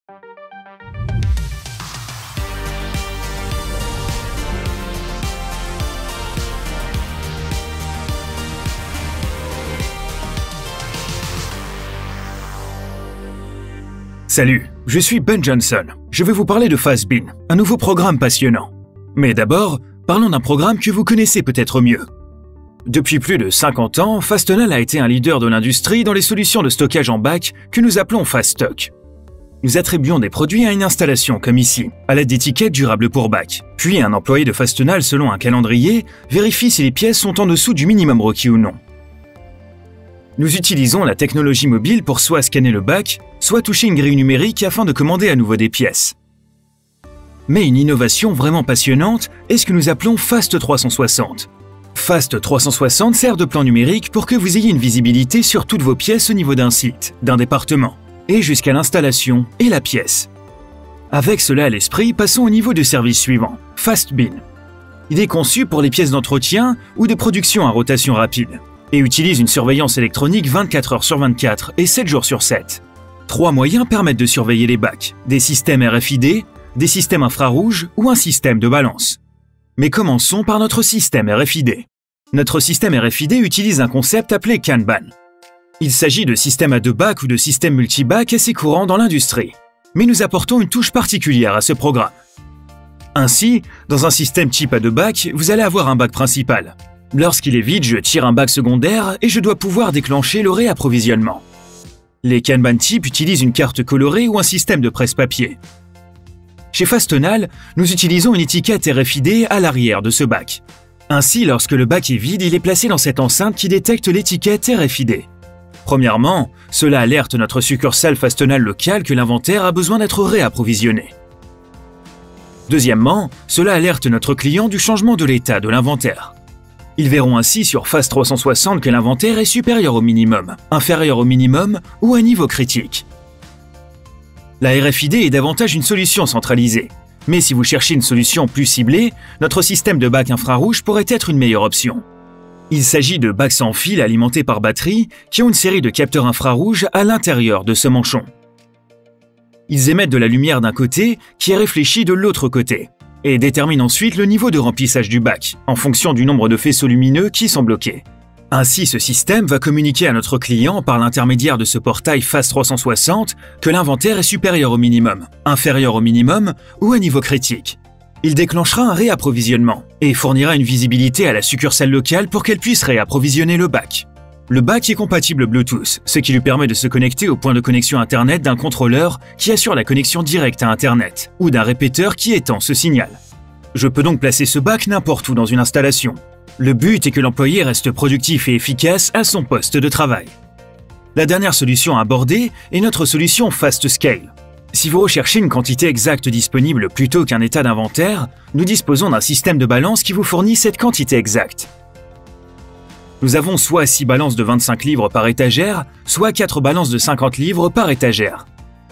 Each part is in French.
Salut, je suis Ben Johnson. Je vais vous parler de FastBin, un nouveau programme passionnant. Mais d'abord, parlons d'un programme que vous connaissez peut-être mieux. Depuis plus de 50 ans, Fastenal a été un leader de l'industrie dans les solutions de stockage en bac que nous appelons FastStock. Nous attribuons des produits à une installation comme ici, à l'aide d'étiquettes durables pour bac. Puis un employé de Fastenal, selon un calendrier, vérifie si les pièces sont en dessous du minimum requis ou non. Nous utilisons la technologie mobile pour soit scanner le bac, soit toucher une grille numérique afin de commander à nouveau des pièces. Mais une innovation vraiment passionnante est ce que nous appelons Fast 360. Fast 360 sert de plan numérique pour que vous ayez une visibilité sur toutes vos pièces au niveau d'un site, d'un département, et jusqu'à l'installation et la pièce. Avec cela à l'esprit, passons au niveau de service suivant, FastBin. Il est conçu pour les pièces d'entretien ou de production à rotation rapide, et utilise une surveillance électronique 24 heures sur 24 et 7 jours sur 7. 3 moyens permettent de surveiller les bacs, des systèmes RFID, des systèmes infrarouges ou un système de balance. Mais commençons par notre système RFID. Notre système RFID utilise un concept appelé Kanban. Il s'agit de systèmes à 2 bacs ou de systèmes multi-bacs assez courants dans l'industrie. Mais nous apportons une touche particulière à ce programme. Ainsi, dans un système type à 2 bacs, vous allez avoir un bac principal. Lorsqu'il est vide, je tire un bac secondaire et je dois pouvoir déclencher le réapprovisionnement. Les Kanban type utilisent une carte colorée ou un système de presse-papier. Chez Fastenal, nous utilisons une étiquette RFID à l'arrière de ce bac. Ainsi, lorsque le bac est vide, il est placé dans cette enceinte qui détecte l'étiquette RFID. Premièrement, cela alerte notre succursale Fastenal locale que l'inventaire a besoin d'être réapprovisionné. Deuxièmement, cela alerte notre client du changement de l'état de l'inventaire. Ils verront ainsi sur Fast 360 que l'inventaire est supérieur au minimum, inférieur au minimum ou à un niveau critique. La RFID est davantage une solution centralisée. Mais si vous cherchez une solution plus ciblée, notre système de bac infrarouge pourrait être une meilleure option. Il s'agit de bacs sans fil alimentés par batterie qui ont une série de capteurs infrarouges à l'intérieur de ce manchon. Ils émettent de la lumière d'un côté qui est réfléchie de l'autre côté et déterminent ensuite le niveau de remplissage du bac en fonction du nombre de faisceaux lumineux qui sont bloqués. Ainsi, ce système va communiquer à notre client par l'intermédiaire de ce portail Fast 360 que l'inventaire est supérieur au minimum, inférieur au minimum ou à niveau critique. Il déclenchera un réapprovisionnement et fournira une visibilité à la succursale locale pour qu'elle puisse réapprovisionner le bac. Le bac est compatible Bluetooth, ce qui lui permet de se connecter au point de connexion Internet d'un contrôleur qui assure la connexion directe à Internet ou d'un répéteur qui étend ce signal. Je peux donc placer ce bac n'importe où dans une installation. Le but est que l'employé reste productif et efficace à son poste de travail. La dernière solution à aborder est notre solution FastScale. Si vous recherchez une quantité exacte disponible plutôt qu'un état d'inventaire, nous disposons d'un système de balance qui vous fournit cette quantité exacte. Nous avons soit 6 balances de 25 livres par étagère, soit 4 balances de 50 livres par étagère.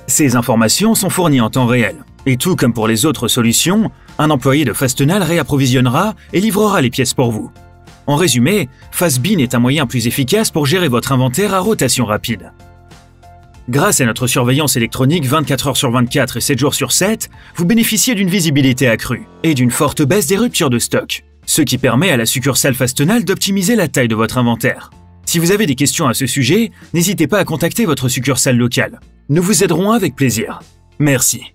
Ces informations sont fournies en temps réel. Et tout comme pour les autres solutions, un employé de Fastenal réapprovisionnera et livrera les pièces pour vous. En résumé, FastBin est un moyen plus efficace pour gérer votre inventaire à rotation rapide. Grâce à notre surveillance électronique 24 heures sur 24 et 7 jours sur 7, vous bénéficiez d'une visibilité accrue et d'une forte baisse des ruptures de stock, ce qui permet à la succursale Fastenal d'optimiser la taille de votre inventaire. Si vous avez des questions à ce sujet, n'hésitez pas à contacter votre succursale locale. Nous vous aiderons avec plaisir. Merci.